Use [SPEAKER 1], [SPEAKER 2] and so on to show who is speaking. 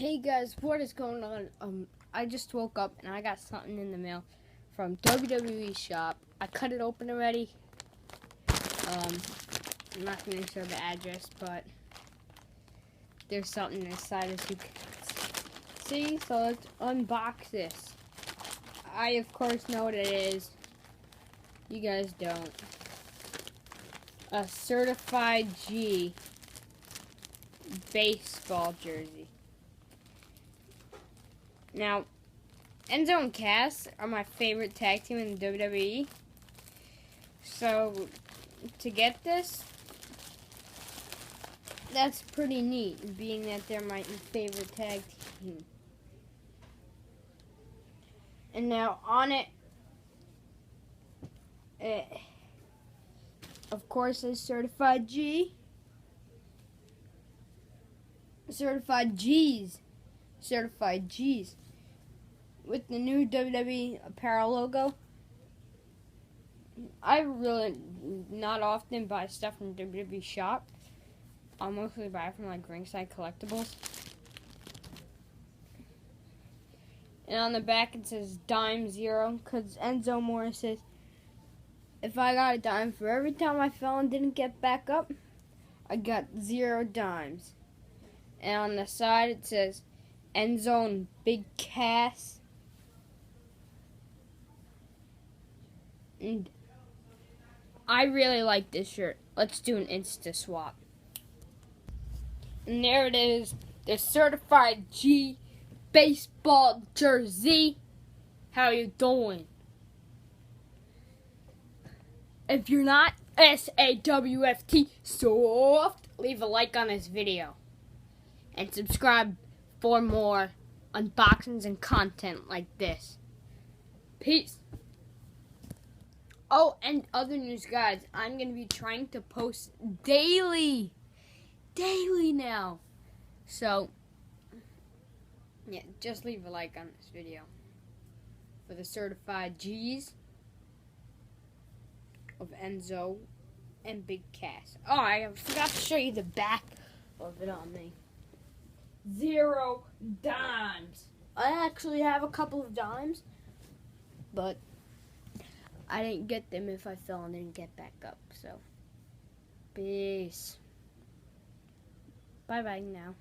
[SPEAKER 1] Hey guys, what is going on? I just woke up and I got something in the mail from WWE Shop. I cut it open already. I'm not going to show the address, but there's something inside as you can see. So let's unbox this. I of course know what it is. You guys don't. A Certified G baseball jersey. Now, Enzo and Cass are my favorite tag team in the WWE. So, to get this, that's pretty neat, being that they're my favorite tag team. And now on it, of course, is Certified G. Certified G's. Certified G's. With the new WWE apparel logo. I really not often buy stuff from WWE Shop. I mostly buy it from like Ringside Collectibles. And on the back it says dime zero, because Enzo Morris says, if I got a dime for every time I fell and didn't get back up, I got 0 dimes. And on the side it says Enzo and Big Cass. And I really like this shirt. Let's do an Insta swap. And there it is, the Certified G baseball jersey. How you doing? If you're not SAWFT soft, leave a like on this video. And subscribe for more unboxings and content like this. Peace. Oh, and other news, guys. I'm going to be trying to post daily. Daily now. So, yeah, just leave a like on this video. For the Certified G's of Enzo and Big Cass. Oh, I forgot to show you the back of it on me. 0 dimes. I actually have a couple of dimes, but I didn't get them if I fell and didn't get back up. So, peace. Bye-bye now.